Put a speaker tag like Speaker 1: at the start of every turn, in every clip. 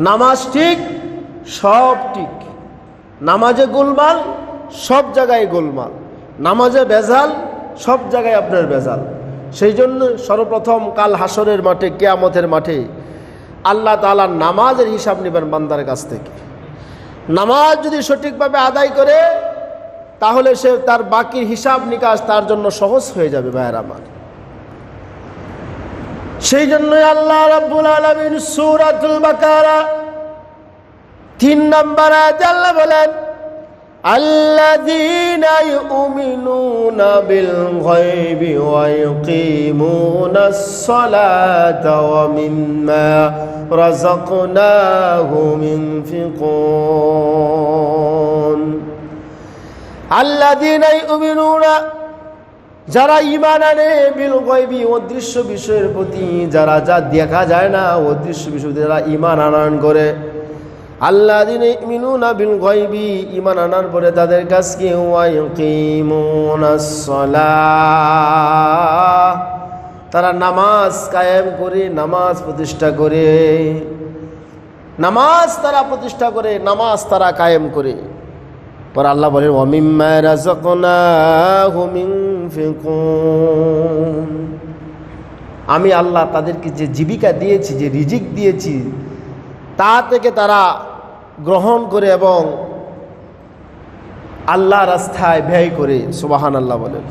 Speaker 1: নামাজ ঠিক, সব ঠিক। নামাজে গোলমাল, সব জায়গায় গোলমাল। নামাজে ভেজাল, সব জায়গায় আপনার ভেজাল। সেই জন্য সর্বপ্রথম কাল হাসরের মাঠে, কিয়ামতের মাঠে আল্লাহ তাআলা নামাজের হিসাব নেবেন বান্দার কাছ থেকে। নামাজ যদি সঠিকভাবে আদায় করে তাহলে সে তার বাকির হিসাব নিকাশ তার জন্য সহজ হয়ে যাবে ভাইয়ের আমার। সেই জন্যই আল্লাহ রাব্বুল আলামিন সূরাতুল বাকারা 3 নম্বর আয়াতে আল্লাহ বলেন, আল্লাযীনা ইউমিনুনা বিল গায়বি ওয়া ইউকিমুনাস সালাতা ওয়া মিম্মা রাযাকনাহুম ইউনফিকুন। আল্লাযীনা ইউমিনুনা, যারা ঈমান আনে, বিল গায়বি, অদৃশ্য বিষয়ের প্রতি, যারা যা দেখা যায় না অদৃশ্য বিষয় যারা ঈমান আনয়ন করে। আল্লাযীনা ইউমিনুনা বিল গায়বি, ঈমান আনার পরে তাদের কাজ কি? ওয়া ইউকিমুনাস সালাহ, তারা নামাজ কায়েম করে, নামাজ প্রতিষ্ঠা করে। নামাজ তারা প্রতিষ্ঠা করে, নামাজ তারা কায়েম করে। পর আল্লাহ বলেন, ওয়া মিম্মা রাযাকনাহুম ইউনফিকুন, আমি আল্লাহ তাদেরকে যে জীবিকা দিয়েছি, যে রিজিক দিয়েছি, তা থেকে তারা গ্রহণ করে এবং আল্লাহ রাস্তায় ব্যয় করে। সুবহানাল্লাহ বলেন।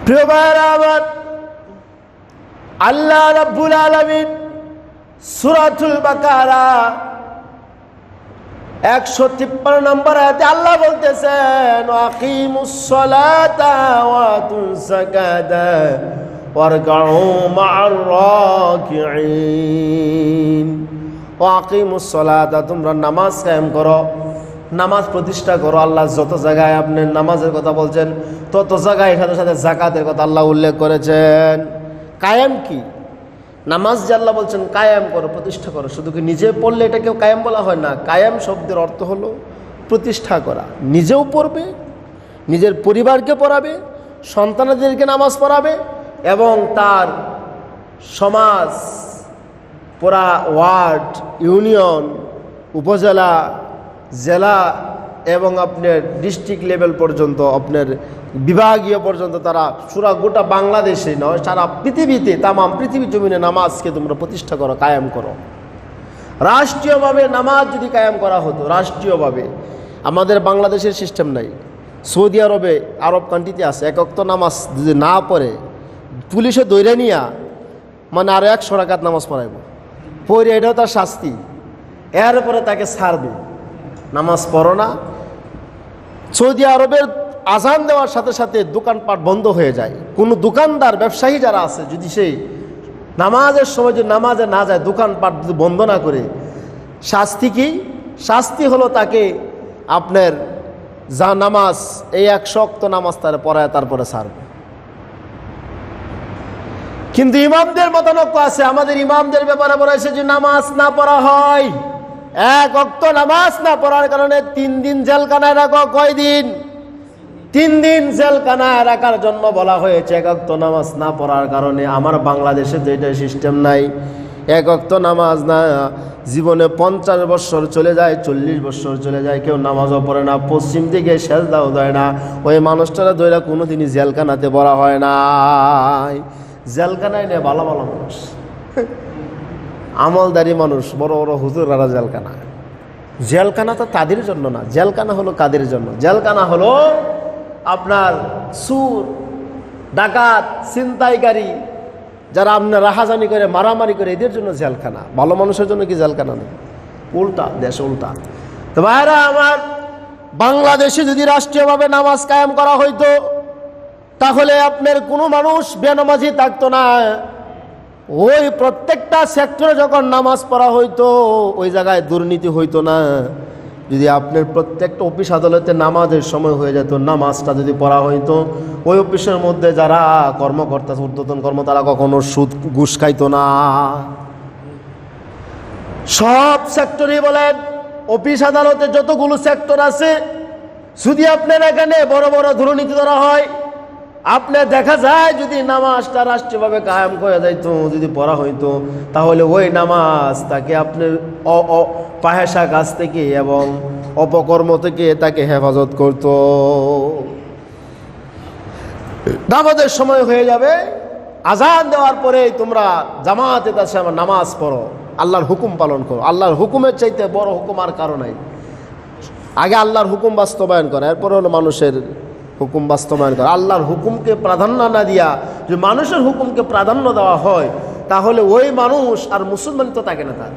Speaker 1: প্রিয় ভাইরা আমার, আল্লাহ রাব্বুল আলামিন সূরাতুল বাকারা 153 নম্বর আয়াতে আল্লাহ বলতেছেন, আকিমুস সালাতা ওয়া আতুজ যাকাতা ওয়ারকাউ মা'আর রাকিঈন। আকিমুস সালাতা, তোমরা নামাজ কায়েম করো, নামাজ প্রতিষ্ঠা করো। আল্লাহ যত জায়গায় আপনি নামাজের কথা বলছেন তত জায়গায় সাথে সাথে যাকাতের কথা আল্লাহ উল্লেখ করেছেন। কায়েম কি? নামাজ যে আল্লাহ বলছেন কায়েম করো, প্রতিষ্ঠা করো, শুধু কি নিজে পড়লে এটাকেও কায়েম বলা হয় না। কায়েম শব্দের অর্থ হলো প্রতিষ্ঠা করা। নিজেও পড়বে, নিজের পরিবারকে পড়াবে, সন্তানদেরকে নামাজ পড়াবে এবং তার সমাজ, পুরা ওয়ার্ড, ইউনিয়ন, উপজেলা, জেলা এবং আপনার ডিস্ট্রিক্ট লেভেল পর্যন্ত, আপনার বিভাগীয় পর্যন্ত, তারা পুরা গোটা বাংলাদেশে নয়, সারা পৃথিবীতে, তামাম পৃথিবী জমিনে নামাজকে তোমরা প্রতিষ্ঠা করো, কায়েম করো। রাষ্ট্রীয়ভাবে নামাজ যদি কায়েম করা হতো, রাষ্ট্রীয়ভাবে, আমাদের বাংলাদেশের সিস্টেম নাই। সৌদি আরবে, আরব কান্ট্রিতে আছে, এক ওয়াক্ত নামাজ যদি না পড়ে পুলিশে দৌড়ে নিয়া মানে আরো 100 রাকাত নামাজ পড়াইব, পড়ে এটাও তার শাস্তি। এরপরে তাকে ছাড়বে, নামাজ পড়ো না। সৌদি আরবের আজান দেওয়ার সাথে সাথে দোকানপাট বন্ধ হয়ে যায়। কোনো দোকানদার, ব্যবসায়ী যারা আছে, যদি সেই নামাজের সময় যদি নামাজে না যায়, দোকানপাট যদি বন্ধ না করে, শাস্তি কি? শাস্তি হলো তাকে আপনার যা নামাজ, এই 100 ওয়াক্ত নামাজ তারা পড়ায় তারপরে ছাড়বে। কিন্তু ইমামদের মতানক্য আছে। আমাদের ইমামদের ব্যাপারে বলা হয়েছে যে নামাজ না পড়া হয়, 1 ওয়াক্ত নামাজ না পড়ার কারণে 3 দিন জেলখানায় রাখো। কয়দিন? 3 দিন জেলখানায় রাখার জন্য বলা হয়েছে 1 ওয়াক্ত নামাজ না পড়ার কারণে। আমার বাংলাদেশে তো এটা সিস্টেম নাই। 1 ওয়াক্ত নামাজ না, জীবনে 50 বছর চলে যায়, 40 বছর চলে যায়, কেউ নামাজও পড়ে না, পশ্চিম দিকে সেজদাও দেয় না। ওই মানুষটারা দইরা কোনোদিনই জেলখানাতে পড়া হয় নাই। জেলখানায় নেই ভালো ভালো মানুষ, আমলদারি মানুষ, বড় বড় হুজুররা জেলখানা। জেলখানা তো তাদের জন্য না, জেলখানা হলো কাদের জন্য? জেলখানা হলো আপনার সুর, ডাকাত, ছিনতাইকারী, যারা আপনার রাহাজানি করে, মারামারি করে, এদের জন্য জেলখানা। ভালো মানুষের জন্য কি জেলখানা নেই? উল্টা, দেশ উল্টা। তো ভাইরা আমার, বাংলাদেশে যদি রাষ্ট্রীয়ভাবে নামাজ কায়েম করা হইতো তাহলে আপনার কোনো মানুষ বেনামাজি থাকতো না। ওই প্রত্যেকটা সেক্টরে যখন নামাজ পড়া হইতো ওই জায়গায় দুর্নীতি হইতো না। যদি আপনার প্রত্যেকটা অফিস আদালতে নামাজের সময় হয়ে যেত, নামাজটা যদি পড়া হইতো, ওই অফিসের মধ্যে যারা কর্মকর্তা, ঊর্ধ্বতন কর্মকর্তা, কখনো সুদ ঘুষ খাইতো না। সব সেক্টরে বলেন, অফিস আদালতে যতগুলো সেক্টর আছে, যদি আপনার এখানে বড় বড় দুর্নীতি ধরা হয়, আপনি দেখা যায় যদি নামাজটা রাষ্ট্রীয়ভাবে কায়েম করে যাইতো, যদি পড়া হইতো, তাহলে ওই নামাজ তাকে আপনার পাহেশা কাজ থেকে এবং অপকর্ম থেকে তাকে হেফাজত করত। নামাজের সময় হয়ে যাবে, আজান দেওয়ার পরে তোমরা জামাতে তাসে আমার নামাজ পড়ো, আল্লাহর হুকুম পালন করো। আল্লাহর হুকুমের চাইতে বড় হুকুম আর কারো নাই। আগে আল্লাহর হুকুম বাস্তবায়ন করা, এরপর হলো মানুষের হুকুম বাস্তবায়ন করা। আল্লাহর হুকুমকে প্রাধান্য না দিয়া যদি মানুষের হুকুমকে প্রাধান্য দেওয়া হয়, তাহলে ওই মানুষ আর মুসলমান তো থাকে না। তার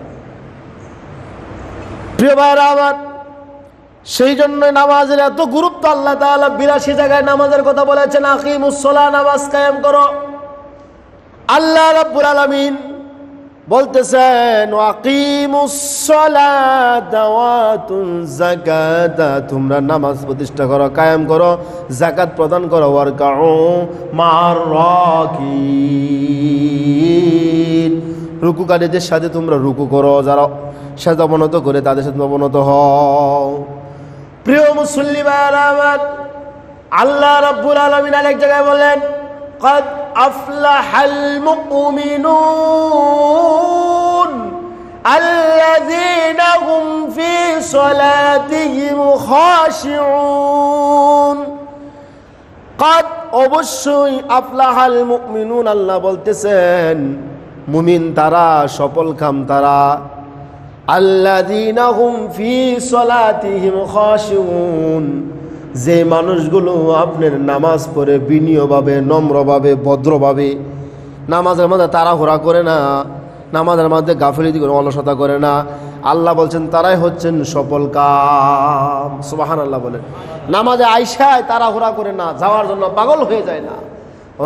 Speaker 1: প্রিয় ভাইরা আমার, সেই জন্য নামাজের এত গুরুত্ব। আল্লাহ তাআলা 82 জায়গায় নামাজের কথা বলেছেন, আকিমুস সালাহ, নামাজ কায়েম করো। আল্লাহ রাব্বুল আলামিন বলতেছেন, আকিমুস সালাতা ওয়া আতুজ যাকাতা, তোমরা নামাজ প্রতিষ্ঠা করো, কায়েম করো, যাকাত প্রদান করো। ওয়ারকাউ মা'আর রাকিন, রুকুকারীদের সাথে তোমরা রুকু করো, যারা সেজদা অবনত করে তাদের সাথে অবনত হও। প্রিয় মুসল্লি ভাইরা আমার, আল্লাহ রাব্বুল আলামিন আরেক জায়গায় বলেন, قد أفلح المؤمنون الذين هم في صلاتهم خاشعون। قد অবশ্যই আফলাহাল মুমিনুন, আল্লাহ বলতেছেন মুমিন তারা, সফল কাম তারা, আল্লাযীনা হুম ফি সলাতিহিম খাশিউন, যে মানুষগুলো আপনার নামাজ পড়ে বিনয়ভাবে, নম্রভাবে, ভদ্রভাবে, নামাজের মধ্যে তাড়াহুড়া করে না, নামাজের মধ্যে গাফিলতি করে, অলসতা করে না, আল্লাহ বলছেন তারাই হচ্ছেন সফল কাম। সুবহানাল্লাহ বলেন। নামাজে আইসায় তাড়াহুড়া করে না, যাওয়ার জন্য পাগল হয়ে যায় না।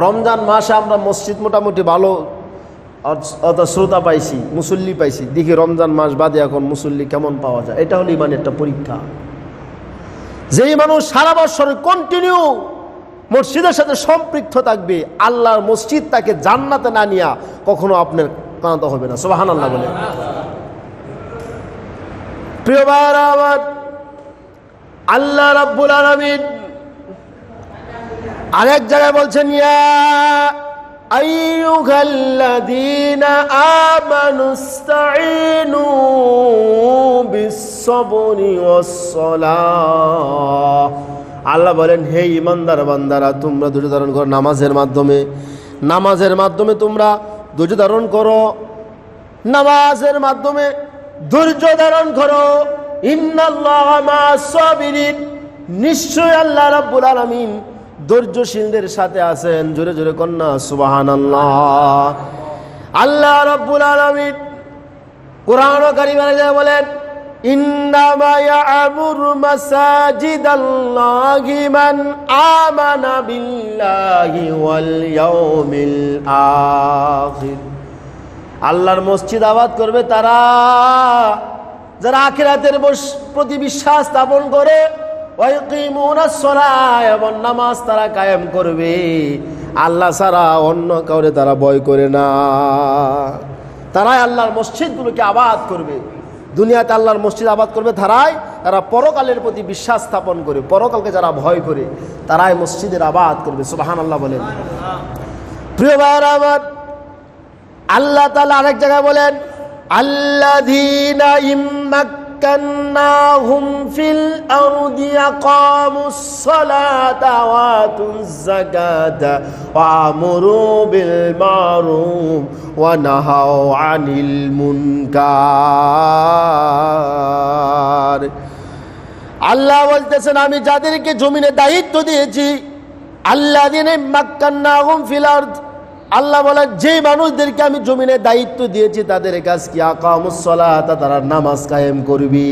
Speaker 1: রমজান মাসে আমরা মসজিদ মোটামুটি ভালো অত শ্রোতা পাইছি, মুসল্লি পাইছি, দেখি রমজান মাস বাদে এখন মুসল্লি কেমন পাওয়া যায়। এটা হলো ইমানের একটা পরীক্ষা। যেই মানুষ সারা বছর কন্টিনিউ মসজিদের সাথে সম্পৃক্ত থাকবে, আল্লাহর মসজিদ তাকে জান্নাতে না নিয়া কখনো আপনার কাঁদতে হবে না। সুবহানাল্লাহ বলে। প্রিয় ভাইরা আমার, আল্লাহ রাব্বুল আলামিন আরেক জায়গায় বলছেন, ইয়া আইয়ুহাল্লাযীনা আমানুস্তাঈনু বিস-সাবরি ওয়াস-সালাহ। আল্লাহ বলেন, হে ঈমানদার বান্দারা, তোমরা ধৈর্য ধারণ করো নামাজের মাধ্যমে। নামাজের মাধ্যমে তোমরা ধৈর্য ধারণ করো, নামাজের মাধ্যমে ধৈর্য ধারণ করো। ইন্নাল্লাহা মা'আস-সাবিরিন, নিশ্চয় আল্লাহ রাব্বুল আলামিন ধৈর্যশীলদের সাথে আছেন। জোরে জোরে কন্যা সুবহানাল্লাহ। আল্লাহ রাব্বুল আলামিন কুরআন কারীমে বলেন, ইন্নামা ইয়া'মুরু মাসাজিদাল্লাহি মান আমানা বিল্লাহি ওয়াল ইয়াউমিল আখির। আল্লাহর মসজিদ আবাদ করবে তারা যারা আখিরাতের প্রতি বিশ্বাস স্থাপন করে, ওয়াইকিমুনাস সালাহ, এবং নামাজ তারা কায়েম করবে। আল্লাহ ছাড়া অন্য কাউরে তারা ভয় করে না। তারাই আল্লাহর মসজিদগুলোকে আবাদ করবে। দুনিয়াতে আল্লাহর মসজিদ আবাদ করবে তারাই, তারা পরকালের প্রতি বিশ্বাস স্থাপন করে, পরকালকে যারা ভয় করে, তারাই মসজিদের আবাদ করবে। সুবহানাল্লাহ বলেন। প্রিয় ভাইরা আমার, আল্লাহ তাআলা আরেক জায়গায় বলেন, আল্লাযীনা ইম্মাক্কান্নাহুম ফিল আরদি আকামুস সালাতা ওয়া আতুজ যাকাতা ওয়া আমরু বিল মারুফ ওয়া নাহাউ আনিল মুনকার। আল্লাহ বলতেছেন, আমি যাদেরকে জমিনে দায়িত্ব দিয়েছি, আল্লাযীনা ইম্মাক্কান্নাহুম ফিল আরদ, আল্লাহ বলেন যে মানুষদেরকে আমি জমিনে দায়িত্ব দিয়েছি তাদের কাজ কি, আকামুস সালাত, তারা নামাজ কায়েম করবে,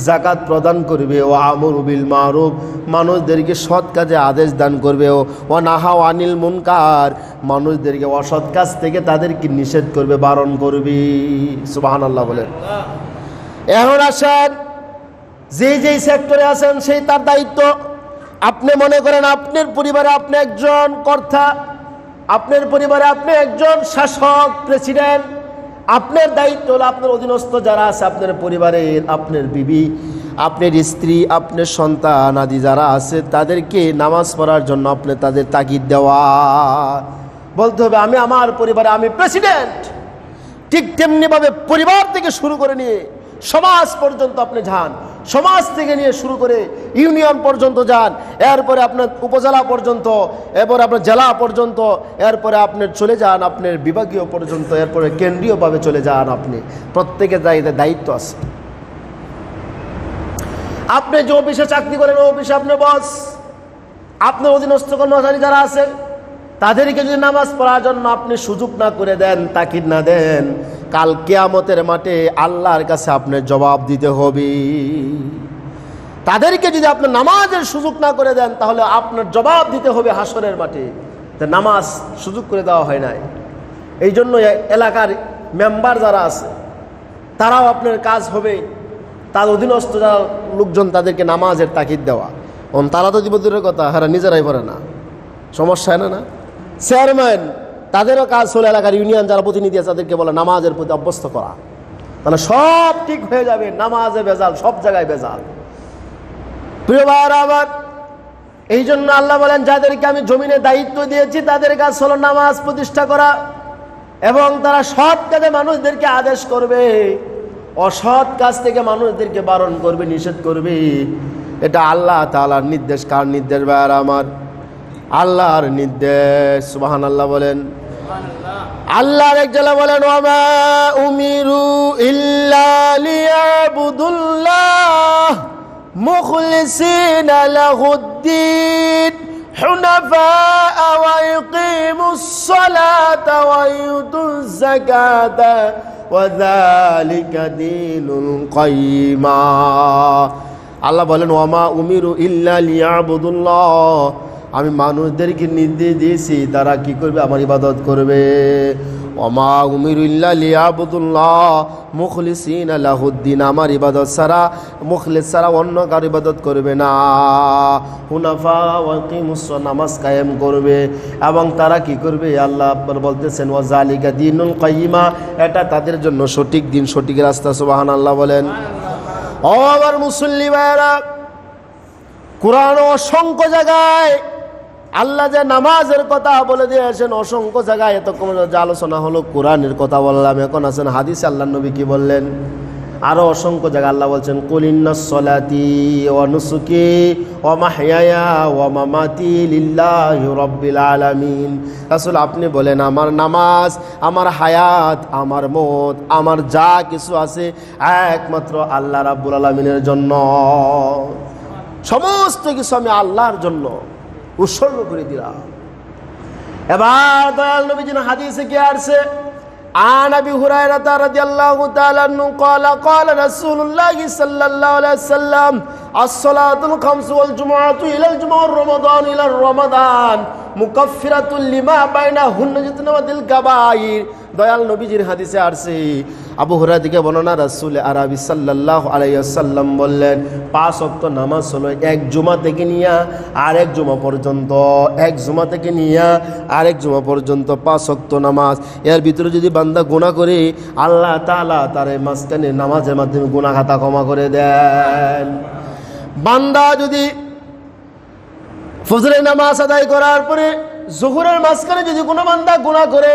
Speaker 1: যাকাত প্রদান করবে, ও আমরু বিল মারুফ, মানুষদেরকে সৎ কাজে আদেশ দান করবে, ও নাহাউ আনিল মুনকার, মানুষদেরকে অসৎ কাজ থেকে তাদেরকে নিষেধ করবে, বারণ করবে। সুবহানাল্লাহ বলেন। এখন আসেন, যেই সেক্টরে আছেন সেই তার দায়িত্ব। আপনি মনে করেন আপনার পরিবারে আপনি একজন কর্তা, আপনার পরিবারে আপনি একজন শাসক, প্রেসিডেন্ট। আপনার দায়িত্ব হলো আপনার অধীনস্থ যারা আছে আপনার পরিবারের, আপনার বিবি, আপনার স্ত্রী, আপনার সন্তান আদি যারা আছে তাদেরকে নামাজ পড়ার জন্য আপনি তাদের তাগিদ দেওয়া। বলতে হবে আমি আমার পরিবারে আমি প্রেসিডেন্ট, ঠিক তেমনিভাবে পরিবার থেকে শুরু করে নিয়ে সমাজ পর্যন্ত আপনি যান, সমাজ থেকে নিয়ে শুরু করে ইউনিয়ন পর্যন্ত যান, এরপরে আপনার উপজেলা পর্যন্ত, এরপরে আপনার জেলা পর্যন্ত, এরপরে আপনি চলে যান আপনার বিভাগীয় পর্যন্ত, এরপরে কেন্দ্রীয়ভাবে চলে যান। আপনি প্রত্যেকের দায়িত্ব আছে। আপনি যে অফিসে চাকরি করেন ওই অফিসে আপনার বস, আপনার অধীনস্থ কর্মচারী যারা আছে তাদেরকে যদি নামাজ পড়ার জন্য আপনি সুযোগ না করে দেন, তাকিদ না দেন, কাল কিয়ামতের মাঠে আল্লাহর কাছে আপনার জবাব দিতে হবে। তাদেরকে যদি আপনি নামাজের সুযোগ না করে দেন তাহলে আপনার জবাব দিতে হবে হাসরের মাঠে। নামাজ সুযোগ করে দেওয়া হয় নাই। এই জন্য এলাকার মেম্বার যারা আছে তারাও আপনার কাজ হবে তার অধীনস্থ যারা লোকজন তাদেরকে নামাজের তাকিদ দেওয়া। তারা তো দূরের কথা, হ্যাঁ নিজেরাই পড়ে না, সমস্যা হয় না। চেয়ারম্যান তাদেরও কাজ হলো এলাকার ইউনিয়ন যারা প্রতিনিধি আছে তাদেরকে বলে নামাজের প্রতি অভ্যস্ত করা, তাহলে সব ঠিক হয়ে যাবে। নামাজে ভেজাল, সব জায়গায় ভেজাল। প্রিয় ভাইরা আমার, এই জন্য আল্লাহ বলেন যাদেরকে আমি জমিনে দায়িত্ব দিয়েছি তাদের কাজ হলো নামাজ প্রতিষ্ঠা করা, এবং তারা সৎ কাজে মানুষদেরকে আদেশ করবে, অসৎ কাজ থেকে মানুষদেরকে বারণ করবে, নিষেধ করবে। এটা আল্লাহ তাআলার নির্দেশ। কার নির্দেশ ভাইরা আমার? আল্লাহর নির্দেশ। সুবহানাল্লাহ বলেন। আল্লাহর এক জায়গায় বলেন ওয়ামা উমিরু ইল্লা লিয়াবুদুল্লাহ মুখলিসিনা লাহুদ্দিন হুনাফা ওয়া ইকিমুস সালাতা ওয়া ইউতুজ যাকাতা ওয়া যালিকা দীনুল কাইয়্যিমা। আল্লাহ বলেন ওয়ামা উমিরু ইল্লা লিয়াবুদুল্লাহ, আমি মানুষদেরকে নির্দেশ দিয়েছি তারা কি করবে? আমার ইবাদত করবে। ওমা উমিরু ইল্লা লিয়াবুদুল্লাহ মুখলিসিনা লাহুদ্দিন, আমার ইবাদত ছাড়া, মুখলিস ছাড়া অন্য কারো ইবাদত করবে না। হুনাফা ওয়া কিমুস নামাজ কায়েম করবে, এবং তারা কি করবে? আল্লাহ বলতেছেন ওয়া যালিকা দীনুল কাইয়্যিমা, এটা তাদের জন্য সঠিক দিন, সঠিক রাস্তা। সুবহানাল্লাহ বলেন। ও আমার মুসল্লি ভাইরা, কোরআন অসংখ্য জায়গায় আল্লাহ যে নামাজের কথা বলে দিয়েছেন, অসংখ্য জায়গায়। এতক্ষণ যে আলোচনা হলো কোরআনের কথা বললাম, এখন আছেন হাদিসে আল্লাহ নবী কি বললেন। আরো অসংখ্য জায়গায় আল্লাহ বলছেন কুল ইন্নাস সলাতি ওয়া নুসুকি ওয়া মাহইয়ায়া ওয়া মামাতি লিল্লাহি রাব্বিল আলামিন। রাসূল আপনি বলেন আমার নামাজ, আমার হায়াত, আমার মত, আমার যা কিছু আছে একমাত্র আল্লাহ রাব্বুল আলামিনের জন্য। সমস্ত কিছু আমি আল্লাহর জন্য উৎসর্গ করে দিলাম। এবার দয়াল নবীজির হাদিসে কি আসছে? আন আবি হুরায়রা রাদিয়াল্লাহু তাআলা আনহু قال قال رسول الله صلى الله عليه وسلم الصلاة الخمس والجمعة إلى الجمعة رمضان إلى رمضان مكفرة لما بينهن جتنبت الكبائر। দয়াল নবীজির হাদিসে আসছে, আবু হুরায়রা থেকে বর্ণনা, রাসূল আরবি সাল্লাল্লাহু আলাইহি ওয়াসাল্লাম বললেন 5 ওয়াক্ত নামাজ হলো এক জুমা থেকে নিয়ে আরেক জুমা পর্যন্ত, এক জুমা থেকে নিয়ে আরেক জুমা পর্যন্ত 5 ওয়াক্ত নামাজ। এর ভিতরে যদি বান্দা গুনাহ করে আল্লাহ তাআলা তার মাঝখানে নামাজের মাধ্যমে গুনাহ খাতা ক্ষমা করে দেন। বান্দা যদি ফজরের নামাজ আদায় করার পরে জোহরের মাঝখানে যদি কোনো বান্দা গুনাহ করে,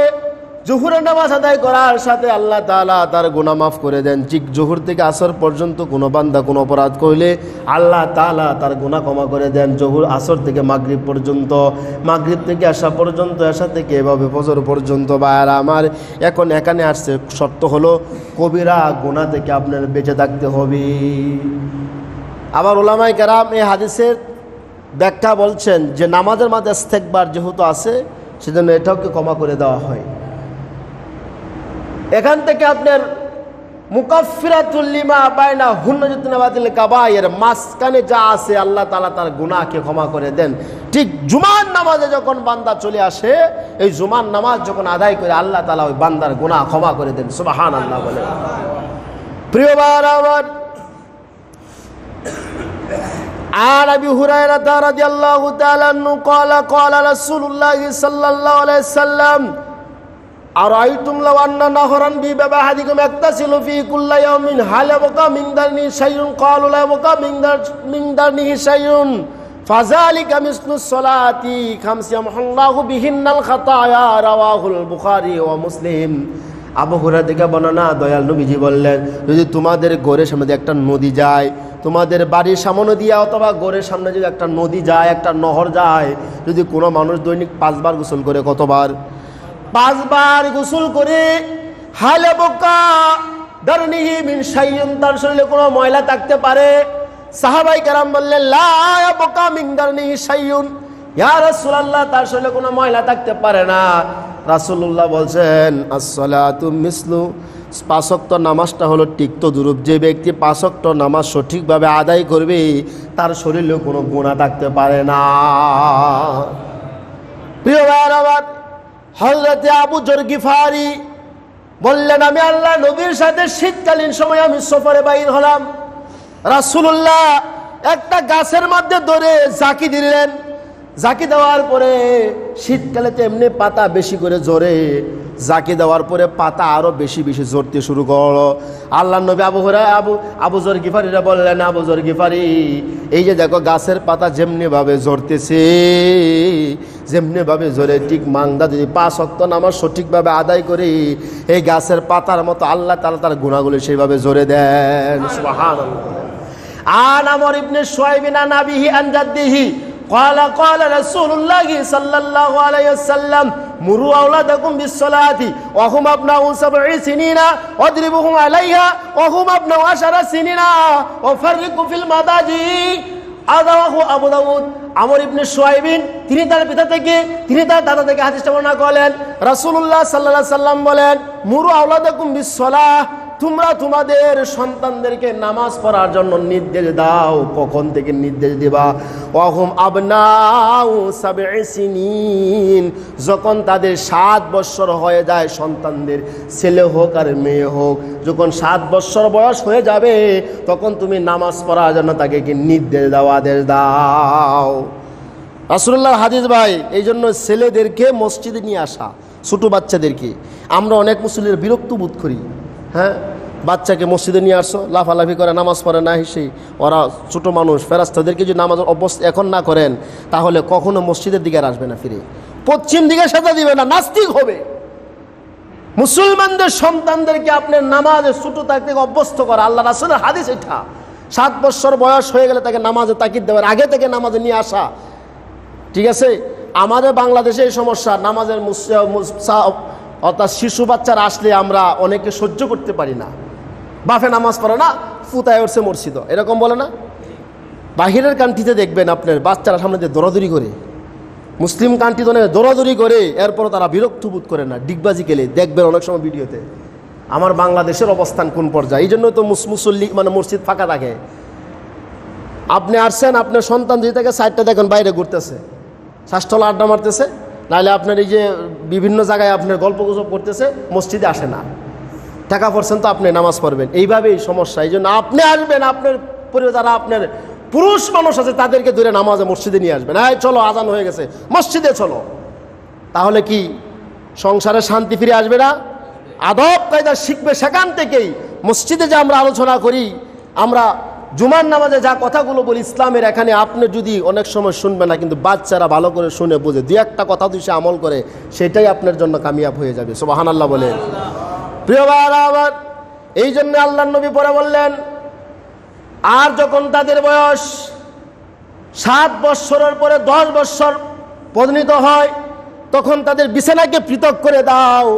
Speaker 1: জোহরের নামাজ আদায় করার সাথে আল্লাহ তাআলা তার গুনাহ মাফ করে দেন। ঠিক জোহর থেকে আসর পর্যন্ত কোনো বান্দা কোনো অপরাধ করলে আল্লাহ তাআলা তার গুনাহ ক্ষমা করে দেন। জোহর আসর থেকে মাগরিব পর্যন্ত, মাগরিব থেকে আসা পর্যন্ত, আসা থেকে এভাবে ফজর পর্যন্ত। ভাইরা আমার, এখন এখানে আসছে শর্ত হলো কবিরা গুনাহ থেকে আপনার বেঁচে থাকতে হবে। আবার উলামায়ে কেরাম এই হাদিসের ব্যাখ্যা বলছেন যে নামাজের মাঝে ইস্তেগফার যেহেতু আছে সেজন্য এটাকে ক্ষমা করে দেওয়া হয়। এখান থেকে আপনার মুকাফফিরাতুল লিমা বাইনা হুন্নাতুল কাবায়ের মাঝখানে যা আছে আল্লাহ তাআলা তার গুনাহকে ক্ষমা করে দেন। ঠিক জুমার নামাজে যখন বান্দা চলে আসে, এই জুমার নামাজ যখন আদায় করে আল্লাহ তাআলা ওই বান্দার গুনাহ ক্ষমা করে দেন। সুবহানাল্লাহ বলে। প্রিয় ভাইরা আমার, عن أبي هريرة رضي الله تعالى عنه قال قال رسول الله صلى الله عليه وسلم আর আইতুম লাউ আন্না নাহরান বিবাহাদিকুম ইয়াক্তাসিলু ফি কুল্লি ইয়াউমিন হাল ইয়াবকা মিন দারনি শাইউন ক্বালু লা ইয়াবকা মিন দারনিহি শাইউন ফাযালিকা মিসলুস সালাতি খামসি ইয়ামহুল্লাহু বিহিন্নাল খাতায়া রাওয়াহুল বুখারী ওয়া মুসলিম। আবু হুরায়রা থেকে বর্ণনা, দয়াল নবীজি বললেন, যদি তোমাদের ঘরের সামনে একটা নদী যায়, তোমাদের বাড়ির সামনে দিয়ে অথবা ঘরের সামনে যদি একটা নদী যায়, একটা নহর যায়, যদি কোনো মানুষ দৈনিক 5 বার গোসল করে, কতবার? 5 বার গোসল করে, হালে বোকা দারনিহি মিন শাইইন, তার শরীরে কোনো ময়লা থাকতে পারে? সাহাবাই কেরাম বললেন, লা ইয়াবকা মিন দারনিহি শাইউন, ইয়া রাসূলুল্লাহ, তার শরীরে কোনো ময়লা থাকতে পারে না। রাসূলুল্লাহ বলছেন, আসসালাতু মিসলু, 5 ওয়াক্ত নামাজটা হলো তিক্ত দুরূপ। যে ব্যক্তি 5 ওয়াক্ত নামাজ সঠিকভাবে আদায় করবে, তার শরীরে কোনো গুনাহ থাকতে পারে না। প্রিয় ভাইরা আমার, হযরতে আবু যর গিফারি বললেন, আমি আল্লাহ নবীর সাথে শীতকালীন সময় আমি সফরে বাইর হলাম। রাসূলুল্লাহ একটা গাছের মধ্যে ধরে ঝাঁকি দিলেন। ঝাঁকি দেওয়ার পরে শীতকালে তো এমনি পাতা বেশি করে ঝরে, ঝাঁকি দেওয়ার পরে পাতা আরো বেশি বেশি ঝরতে শুরু করলো। আল্লাহ নবী আবু যর গিফারিরা বললেন, আবু যর গিফারি, এই যে দেখো গাছের পাতা যেমনি ভাবে ঝরতেছে, যেমনি ভাবে ঝরে, ঠিক মান্দা যদি 5 ওয়াক্ত নামাজ সঠিকভাবে আদায় করি, এই গাছের পাতার মতো আল্লাহ তাআলা তার গুনাহগুলো সেইভাবে ঝরে দেন। সুবহানাল্লাহ। আন আমর ইবনে শুআইবিন আন আবিহি আন জাদ্দিহি قال رسول الله صلى الله عليه وسلم مروا أولادكم بالصلاة وهم أبناء 7 سنين واضربوهم عليها وهم أبناء 10 سنين وفرقوا في المضاجع। আদাহু আবু দাউদ। আমর ইবনে শুআইবিন তিনি তার পিতা থেকে, তিনি তার দাদা থেকে হাদিসটা বর্ণনা করলেন। রাসূলুল্লাহ সাল্লাল্লাহু আলাইহি সাল্লাম বলেন, মুরু আওলাদাকুম বিসসালাহ, তোমরা তোমাদের সন্তানদেরকে নামাজ পড়ার জন্য নির্দেশ দাও। কখন থেকে নির্দেশ দিবা? ওয়াহুম আবনাউ 7 সিনিন, যখন তাদের 7 বৎসর হয়ে যায়, সন্তানদের ছেলে হোক আর মেয়ে হোক, যখন 7 বৎসর বয়স হয়ে যাবে, তখন তুমি নামাজ পড়ার জন্য তাকে কি নির্দেশ দাও, আদেশ দাও। রাসূলুল্লাহ হাদিস ভাই, এই জন্য ছেলেদেরকে মসজিদে নিয়ে আসা, ছোট বাচ্চাদেরকে। আমরা অনেক মুসল্লির বিরক্ত বোধ করি, হ্যাঁ, বাচ্চাকে মসজিদে নিয়ে আসছো, লাফালাফি করে নামাজ পড়ে না, সেই ওরা ছোট মানুষ, ফেরেশতাদেরকে যদি নামাজের অভ্যস্ত এখন না করেন, তাহলে কখনো মসজিদের দিকে আর আসবে না, ফিরে পশ্চিম দিকে সাজা দিবে না, নাস্তিক হবে। মুসলমানদের সন্তানদেরকে আপনার নামাজে ছোট থাকতে অভ্যস্ত করা, আল্লাহ রাসূলের হাদিস এটা। 7 বছর বয়স হয়ে গেলে তাকে নামাজে তাকিদ দেওয়ার আগে থেকে নামাজে নিয়ে আসা, ঠিক আছে। আমাদের বাংলাদেশে এই সমস্যা, নামাজের অর্থাৎ শিশু বাচ্চারা আসলে আমরা অনেকে সহ্য করতে পারি না। বাফে নামাজ পড়ে না, ফুতায় উঠছে মসজিদ, এরকম বলে না। বাহিরের কান্ট্রিতে দেখবেন আপনার বাচ্চারা সামনে দিয়ে দৌড়াদৌড়ি করে, মুসলিম কান্ট্রিতে অনেক দৌড়াদৌড়ি করে, এরপর তারা বিরক্ত বোধ করে না, ডিগবাজি খেলে দেখবেন অনেক সময় ভিডিওতে। আমার বাংলাদেশের অবস্থান কোন পর্যায়ে, এই জন্যই তো মুসল্লি মানে মসজিদ ফাঁকা থাকে। আপনি আসছেন, আপনার সন্তান যদি তাকে সাইডটা দেখেন বাইরে ঘুরতেছে, শ্বাসতলা আড্ডা মারতেছে, নাহলে আপনার এই যে বিভিন্ন জায়গায় আপনার গল্প গুজব করতেছে, মসজিদে আসে না। টাকা পড়ছেন তো আপনি নামাজ পড়বেন, এইভাবেই সমস্যা। এই জন্য আপনি আসবেন, আপনার পরিবার যারা আপনার পুরুষ মানুষ আছে তাদেরকে ধরে নামাজে মসজিদে নিয়ে আসবেন। হ্যাঁ চলো, আজান হয়ে গেছে, মসজিদে চলো। তাহলে কি সংসারে শান্তি ফিরে আসবে না? আদব কায়দা শিখবে সেখান থেকেই। মসজিদে যে আমরা আলোচনা করি, আমরা জুমার নামাজে যা কথাগুলো বলি ইসলামের, এখানে আপনি যদি অনেক সময় শুনবেন না, কিন্তু বাচ্চারা ভালো করে শুনে বুঝে, 2-1টা কথা যদি সে আমল করে, সেটাই আপনার জন্য কামিয়াব হয়ে যাবে। সুবহানাল্লাহ বলেন। প্রিয় ভাইরা আমার, এই জন্য আল্লাহর নবী পরে বললেন, আর যখন তাদের বয়স 7 বৎসরের পরে 10 বৎসর পরিণত হয়, তখন তাদের বিছানাকে পৃথক করে দাও।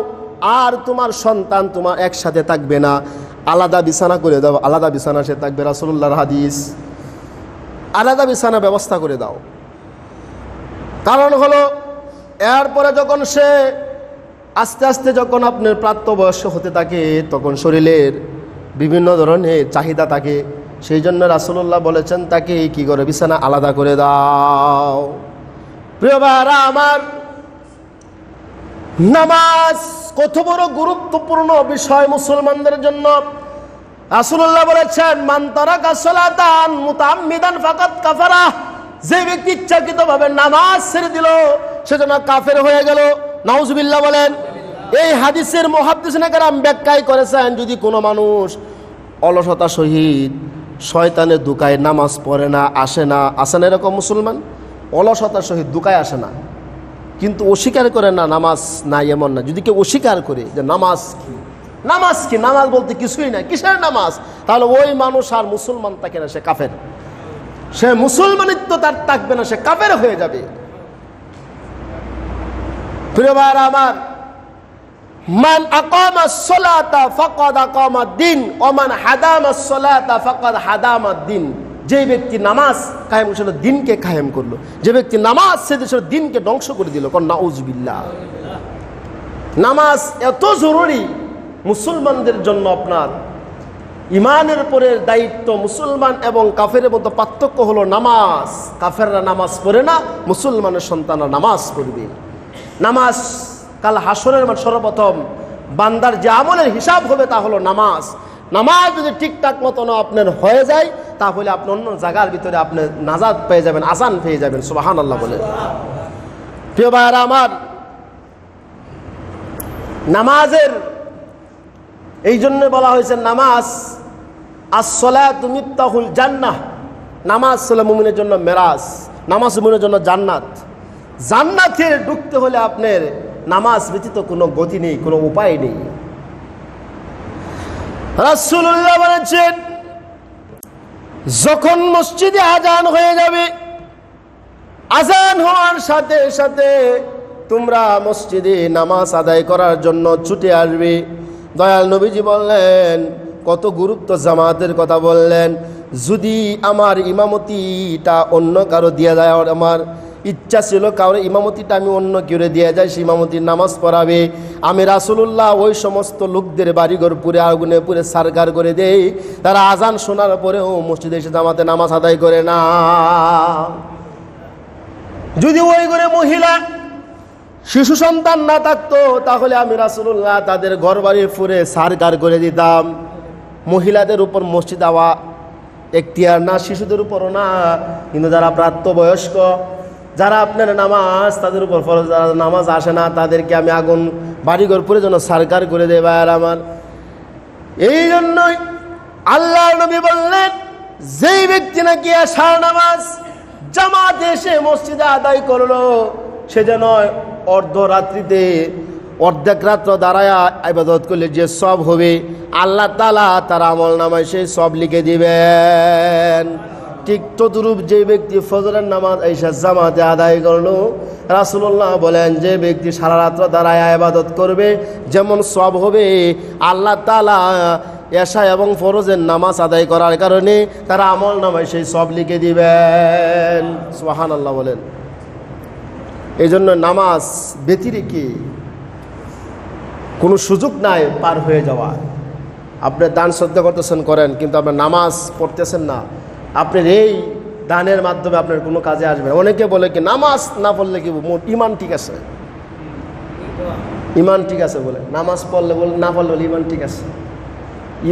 Speaker 1: আর তোমার সন্তান তোমার একসাথে থাকবে না, আলাদা বিছানা করে দাও, আলাদা বিছানা সে থাকবে। রাসূলুল্লাহর হাদিস, আলাদা বিছানা ব্যবস্থা করে দাও। কারণ হলো এরপরে যখন সে আস্তে আস্তে যখন আপনার প্রাপ্তবয়স্ক হতে থাকে, তখন শরীরের বিভিন্ন ধরনের চাহিদা থাকে। সেই জন্য রাসূলুল্লাহ বলেছেন তাকে কি করে, বিছানা আলাদা করে দাও। প্রিয় ভাইরা আমার, নামাজ কত বড় গুরুত্বপূর্ণ বিষয় মুসলমানদের জন্য। রাসূলুল্লাহ বলেছেন, মান তারাকা সালাতান মুতাআম্মিদান ফাকাদ কাফারা, যে ব্যক্তি ইচ্ছাকৃতভাবে নামাজ ছেড়ে দিল, সেজন্য কাফের হয়ে গেল। নাউজুবিল্লাহ বলেন। এই হাদিসের মুহাদ্দিসিনে কেরাম ব্যাখ্যায় করেছেন, যদি কোনো মানুষ অলসতা সহিত শয়তানের দুকায় নামাজ পড়ে না, আসে না, আসেন এরকম মুসলমান অলসতার সহিত দুকায় আসে না, কিন্তু অস্বীকার করে না নামাজ নাই এমন না। যদি কেউ অস্বীকার করে যে নামাজ কি, নামাজ কি, নামাজ বলতে কিছুই না, কিসের নামাজ, তাহলে ওই মানুষ আর মুসলমান থাকে না, সে কাফের। সে মুসলমানিত্ব তার থাকবে না, সে কাফের হয়ে যাবে। প্রিয় ভাইরা আমার, মান আকামাস সালাতা ফাকাদ আকামাদ-দ্বীন ওয়া মান হাদামাস সালাতা ফাকাদ হাদামাদ-দ্বীন। যে ব্যক্তি নামাজ কায়েম করলো, দ্বীনকে কায়েম করলো, যে ব্যক্তি নামাজ ছেড়ে দিল, দ্বীনকে ধ্বংস করে দিল। কোন নাউজুবিল্লাহ। নামাজ এত জরুরি মুসলমানদের জন্য। আপনার ইমানের উপরে দায়িত্ব। মুসলমান এবং কাফেরের মধ্যে পার্থক্য হলো নামাজ। কাফেররা নামাজ পড়ে না, মুসলমানের সন্তানরা নামাজ পড়বে। নামাজ কাল হাসরের মাঠে সর্বপ্রথম বান্দার যে আমলের হিসাব হবে তা হলো নামাজ। নামাজ যদি ঠিকঠাক মতন আপনার হয়ে যায়, তাহলে আপনি অন্য জায়গার ভিতরে আপনি নাজাত পেয়ে যাবেন, আসান পেয়ে যাবেন। সুবহানাল্লাহ বলে। প্রিয় ভাইরা আমার, নামাজের এই জন্য বলা হয়েছে নামাজ আস-সালাতু মিফতাহুল জান্নাহ। নামাজ হলো মুমিনের জন্য মেরাজ, নামাজ মুমিনের জন্য জান্নাত। জান্নাতে ঢুকতে হলে আপনার নামাজ ব্যতীত কোনো গতি নেই, কোনো উপায় নেই। রাসূলুল্লাহ বলেছেন, যখন মসজিদে আজান হয়ে যাবে, আজান হওয়ার সাথে সাথে তোমরা মসজিদে নামাজ আদায় করার জন্য ছুটে আসবে। দয়াল নবীজি বললেন, কত গুরুত্ব জামাতের কথা বললেন। যদি আমার ইমামতিটা অন্য কারো দিয়ে যায়, আমার ইচ্ছা ছিল কারো ইমামতিটা আমি অন্য কেউ দিয়ে যাই, সেই ইমামতির নামাজ পড়াবে, আমি রাসূলুল্লাহ ওই সমস্ত লোকদের বাড়িঘর পুরে আগুনে পুরে সারকার করে দেই, তারা আজান শোনার পরেও মসজিদে এসে জামাতে নামাজ আদায় করে না। যদি ওই ঘরে মহিলা শিশু সন্তান না থাকতো, তাহলে আমি রাসূলুল্লাহ তাদের ঘর বাড়ি পুরে সারকার করে দিতাম। মহিলাদের উপর মসজিদ আওয়া এখতিয়ার না, শিশুদের উপরও না, কিন্তু যারা প্রাপ্তবয়স্ক, যারা আপনার নামাজ তাদের উপর ফরজ, যারা নামাজ আসে না, তাদেরকে আমি আগুন বাড়িঘর পুরে যেন সারকার করে দেয়। ভাইয়ার আমার, এই জন্যই আল্লাহ নবী বললেন, যেই ব্যক্তি নাকি আশার নামাজ জামাতে এসে মসজিদে আদায় করলো, সে যেন অর্ধরাত্রিতে অর্ধেক রাত্র দাঁড়ায় ইবাদত করলে যে সব হবে, আল্লাহ তাআলা তার আমল নামায় সেই সব লিখে দিবেন। ঠিক তদ্রূপ যে ব্যক্তি ফজরের নামাজ এসে জামাতে আদায় করলো, রাসূলুল্লাহ বলেন, যে ব্যক্তি সারা রাত্র দাঁড়ায় ইবাদত করবে, যেমন সব হবে, আল্লাহ তাআলা এশা এবং ফরজের নামাজ আদায় করার কারণে তারা আমল নামায় সেই সব লিখে দিবেন। সুবহানাল্লাহ বলেন। এই জন্য নামাজ ব্যতিরেকে কোনো সুযোগ নাই পার হয়ে যাওয়ার। আপনি দান শ্রদ্ধা করতেছেন, করেন, কিন্তু আপনার নামাজ পড়তেছেন না, আপনার এই দানের মাধ্যমে আপনার কোনো কাজে আসবে না। অনেকে বলে কি নামাজ না পড়লে কি ইমান ঠিক আছে, ইমান ঠিক আছে বলে, নামাজ পড়লে বলে, না পড়লে বলে ইমান ঠিক আছে।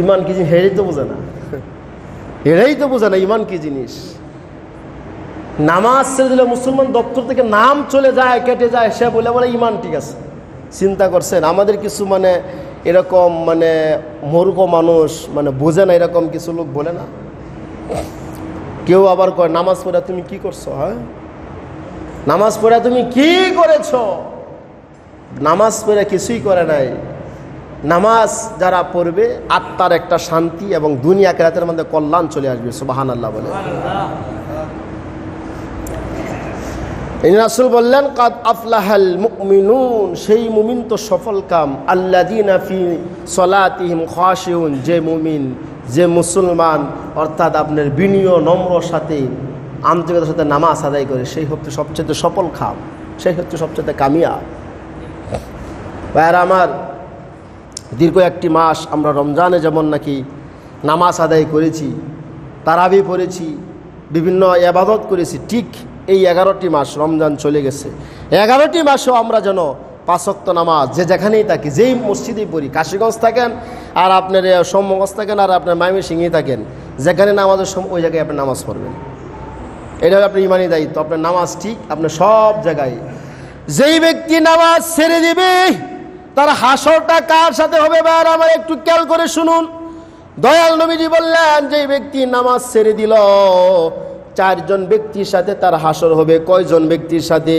Speaker 1: ইমান কি জিনিস হেরেই তো বোঝে না, হেরেই তো বোঝে না ইমান কি জিনিস। নামাজ ছেড়ে দিলে মুসলমান দপ্তর থেকে নাম চলে যায়, কেটে যায়, সে বলে বলে ইমান ঠিক আছে। চিন্তা করছেন, আমাদের কিছু মানে এরকম মানে মূর্খ মানুষ মানে বোঝে না, এরকম কিছু লোক বলে না। কেউ আবার কয়, নামাজ পড়ে তুমি কি করছো? হ্যাঁ, নামাজ পড়ে তুমি কি করেছ? নামাজ পড়ে কিছুই করে নাই। নামাজ যারা পড়বে, আত্মার একটা শান্তি এবং দুনিয়া আখিরাতের মধ্যে কল্যাণ চলে আসবে। সুবহানাল্লাহ বলে। রাসূল বললেন, কাদ আফলাহাল মুমিনুন, সেই মুমিন তো সফল কাম, আল্লাযীনা ফি সলাতিহিম খাশিউন, যে মুমিন, যে মুসলমান অর্থাৎ আপনার বিনয় নম্র সাথে আন্তরিকতার সাথে নামাজ আদায় করে, সেই হচ্ছে সবচেয়ে সফল কাম, সেই হচ্ছে সবচেয়ে কামিয়াব। ভাইয়ারা আমার, দীর্ঘ একটি মাস আমরা রমজানে যেমন নাকি নামাজ আদায় করেছি, তারাবি পড়েছি, বিভিন্ন ইবাদত করেছি, ঠিক এই 11টি মাস রমজান চলে গেছে, 11টি মাসও আমরা যেন 5 ওয়াক্ত নামাজ যে যেখানেই থাকি, যেই মসজিদেই পড়ি, কাশীগঞ্জ থাকেন আর আপনার সম্মগঞ্জ থাকেন আর আপনার ময়মনসিংহে থাকেন, যেখানে নামাজের সময় ওই জায়গায় আপনি নামাজ পড়বেন। এটা হলো আপনার ইমানি দায়িত্ব। আপনার নামাজ ঠিক, আপনার সব জায়গায়। যেই ব্যক্তি নামাজ ছেড়ে দিবে, তার হাসরটা কার সাথে হবে ভাইরা আমার একটু খেয়াল করে শুনুন। দয়াল নবীজি বললেন যে ব্যক্তি নামাজ ছেড়ে দিল, 4 জন ব্যক্তির সাথে তার হাসর হবে। কয়জন ব্যক্তির সাথে?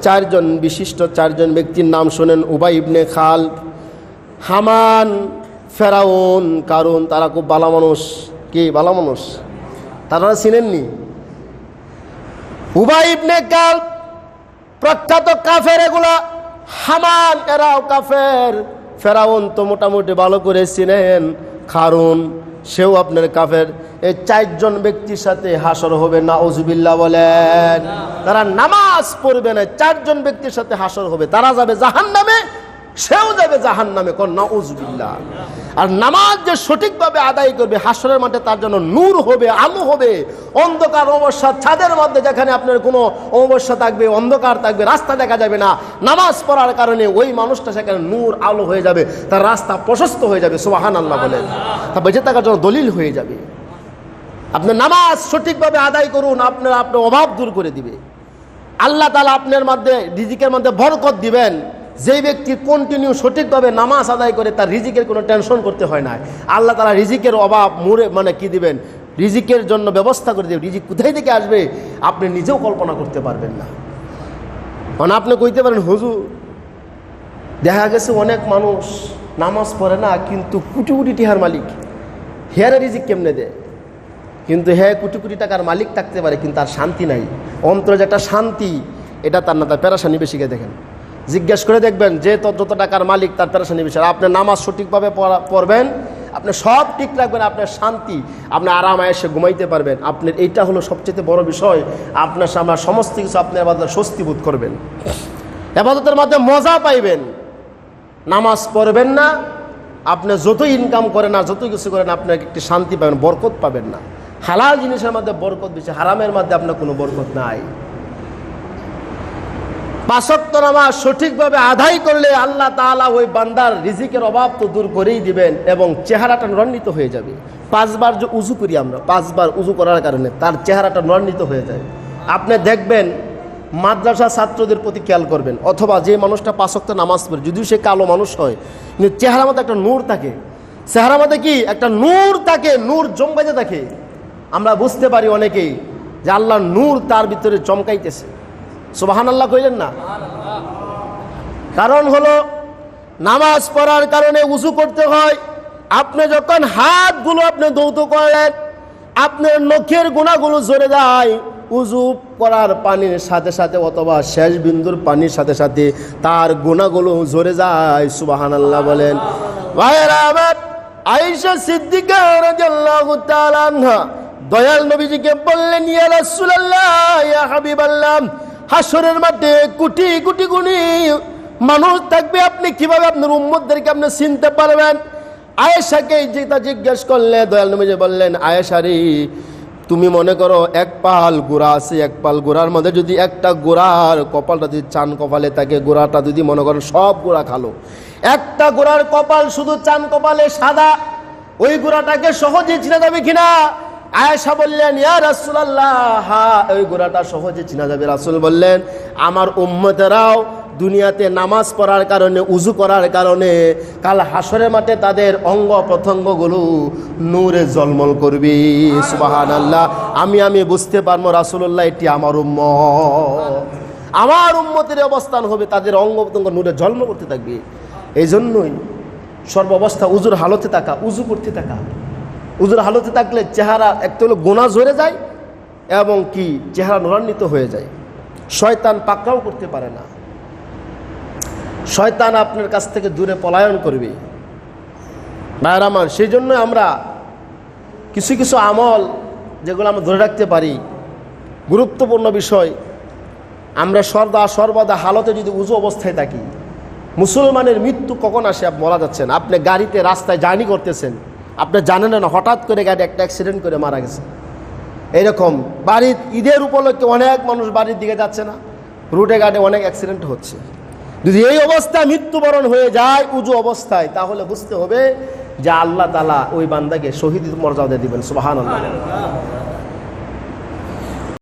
Speaker 1: 4 জন বিশিষ্ট 4 জন ব্যক্তির নাম শোনেন। উবাই ইবনে খালদ, হামান, ফেরাউন, কারুন। তারা খুব ভালো মানুষ। কি ভালো মানুষ? তারা চিনেননি? উবাই ইবনে খালদ প্রখ্যাত কাফের এগুলা। হামান এরাও কাফের। ফেরাউন তো মোটামুটি ভালো করে চিনেন। কারুন সেও আপনার কাফের। এই 4 জন ব্যক্তির সাথে হাসর হবে। নাউজুবিল্লাহ বলেন। তারা নামাজ পড়বে না, 4 জন ব্যক্তির সাথে হাসর হবে। তারা যাবে জাহান্নামে, সেও যাবে জাহান্নামে। কোন নাউজুবিল্লাহ। আর নামাজ যে সঠিকভাবে আদায় করবে, হাসরের মাঠে তার জন্য নূর হবে, আলো হবে। অন্ধকার অমাবস্যা ছাদের মধ্যে যেখানে আপনার কোনো অমাবস্যা থাকবে, অন্ধকার থাকবে, রাস্তা দেখা যাবে না, নামাজ পড়ার কারণে ওই মানুষটা সেখানে নূর আলো হয়ে যাবে, তার রাস্তা প্রশস্ত হয়ে যাবে। সুবহানাল্লাহ বলেন। তা বেঁচে থাকার জন্য দলিল হয়ে যাবে। আপনি নামাজ সঠিকভাবে আদায় করুন, আপনার অভাব দূর করে দিবে আল্লাহ তাআলা। আপনার মধ্যে রিজিকের মধ্যে বরকত দিবেন। যে ব্যক্তি কন্টিনিউ সঠিকভাবে নামাজ আদায় করে, তার রিজিকের কোনো টেনশন করতে হয় না। আল্লাহ তাআলা রিজিকের অভাব মানে কি দিবেন, রিজিকের জন্য ব্যবস্থা করে দেবেন। রিজিক কোথায় থেকে আসবে আপনি নিজেও কল্পনা করতে পারবেন না। মানে আপনি কইতে পারেন হুজুর, দেখা গেছে অনেক মানুষ নামাজ পড়ে না কিন্তু কোটি কোটি টাকার মালিক, হেয়ারে রিজিক কেমনে দেয়? কিন্তু হ্যাঁ, কোটি কোটি টাকার মালিক থাকতে পারে কিন্তু তার শান্তি নাই। অন্তরে যে একটা শান্তি, এটা তার না, তার পেরেশানি বেশি। দেখেন, জিজ্ঞেস করে দেখবেন যে যত টাকার মালিক তার পেরেশানি বেশি। আপনি নামাজ সঠিকভাবে পড়বেন, আপনি সব ঠিক রাখবেন, আপনার শান্তি, আপনি আরাম আয়েসে ঘুমাইতে পারবেন। আপনার এইটা হলো সবচেয়ে বড় বিষয়। আপনার সামনে সমস্ত কিছু আপনি আবাদত স্বস্তি বোধ করবেন, আবাদতের মধ্যে মজা পাইবেন। নামাজ পড়বেন না, আপনি যত ইনকাম করেন আর যত কিছু করেন, আপনার একটি শান্তি পাবেন, বরকত পাবেন না। হালাল জিনিসের মধ্যে বরকত বেশি, হারামের মধ্যে আপনার কোনো বরকত নাই। 5 ওয়াক্ত নামাজ সঠিকভাবে আদায় করলে আল্লাহ তাআলা ওই বান্দার রিজিকের অভাব তো দূর করেই দিবেন এবং চেহারাটা নূরান্বিত হয়ে যাবে। 5 বার যে উজু করি আমরা, 5 বার উজু করার কারণে তার চেহারাটা নূরান্বিত হয়ে যায়। আপনি দেখবেন মাদ্রাসা ছাত্রদের প্রতি খেয়াল করবেন, অথবা যে মানুষটা 5 ওয়াক্ত নামাজ পড়ে, যদিও সে কালো মানুষ হয়, কিন্তু চেহারার মধ্যে একটা নূর থাকে। চেহারার মধ্যে কি একটা নূর থাকে, নূর জমকাইতে থাকে। আমরা বুঝতে পারি অনেকেই যে আল্লাহর নূর তার ভিতরে চমকাইতেছে। সুবহানাল্লাহ কইলেন না? কারণ হলো নামাজ পড়ার কারণে উযু করতে হয়। আপনি যখন হাতগুলো আপনি ধৌত করলেন, আপনার নখের গুণাগুলো ঝরে যায়। উযু করার পানির সাথে সাথে অথবা শেষ বিন্দুর পানির সাথে সাথে তার গুণাগুলো ঝরে যায়। সুবহানাল্লাহ বলেন। ভাইরা আমার, আয়েশা সিদ্দিকা রাদিয়াল্লাহু তাআলা আনহা দয়াল নবীজিকে বললেন, ইয়া রাসূলুল্লাহ, ইয়া হাবিবাল্লাহ, হাসরের মাঠে কোটি কোটি গুণী মানুষ থাকবে, আপনি কিভাবে আপনার উম্মতদেরকে আপনি চিনতে পারবেন? আয়েশাকে যেটা জিজ্ঞেস করলে দয়াল নবীজি বললেন, আয়েশা রে, তুমি মনে করো 1 পাল গোড়া আছে, 1 পাল গোড়ার মধ্যে যদি একটা গোড়ার কপালটা যদি চান কপালে থাকে, গোড়াটা যদি মনে করেন সব গোড়া খালো, একটা গোড়ার কপাল শুধু চান কপালে সাদা, ওই গোড়াটাকে সহজে চিনা যাবে কিনা? আয়েশা বললেন, ইয়া রাসূলুল্লাহ, হ্যাঁ, ওই গোড়াটা সহজে চিনা যাবে। রাসূল বললেন, আমার উম্মতেরাও দুনিয়াতে নামাজ পড়ার কারণে, উযু করার কারণে কাল হাসরের মাঠে তাদের অঙ্গ প্রত্যঙ্গগুলো নূরে ঝলমল করবে। সুবহানাল্লাহ। আমি বুঝতে পারবো রাসূলুল্লাহ এটি আমার উম্মত, আমার উম্মতের অবস্থান হবে, তাদের অঙ্গ প্রত্যঙ্গ নূরে ঝলমল করতে থাকবে। এই জন্যই সর্বাবস্থা উযুর হালতে থাকা, উযু করতে থাকা। উযুর হালতে থাকলে চেহারা একটা হলো গুনাহ ঝরে যায় এবং কি চেহারা নূরান্বিত হয়ে যায়। শয়তান পাকড়াও করতে পারে না, শয়তান আপনার কাছ থেকে দূরে পলায়ন করবে। ভাইরা আমার, সেই জন্য আমরা কিছু কিছু আমল যেগুলো আমরা ধরে রাখতে পারি, গুরুত্বপূর্ণ বিষয়। আমরা সর্বদা হালতে যদি উযু অবস্থায় থাকি, মুসলমানের মৃত্যু কখন আসে বলা যাচ্ছে না। আপনি গাড়িতে রাস্তায় জার্নি করতেছেন, আপনি জানেন না হঠাৎ করে গাড়ি একটা অ্যাক্সিডেন্ট করে মারা গেছে। এরকম বাড়ির ঈদের উপলক্ষে অনেক মানুষ বাড়ির দিকে যাচ্ছে না, রুটে ঘাটে অনেক অ্যাক্সিডেন্ট হচ্ছে। যদি এই অবস্থায় মৃত্যুবরণ হয়ে যায় উযু অবস্থায়, তাহলে বুঝতে হবে যে আল্লাহ তাআলা ওই বান্দাকে শহীদ মর্যাদা দিবেন। সুবহানাল্লাহ।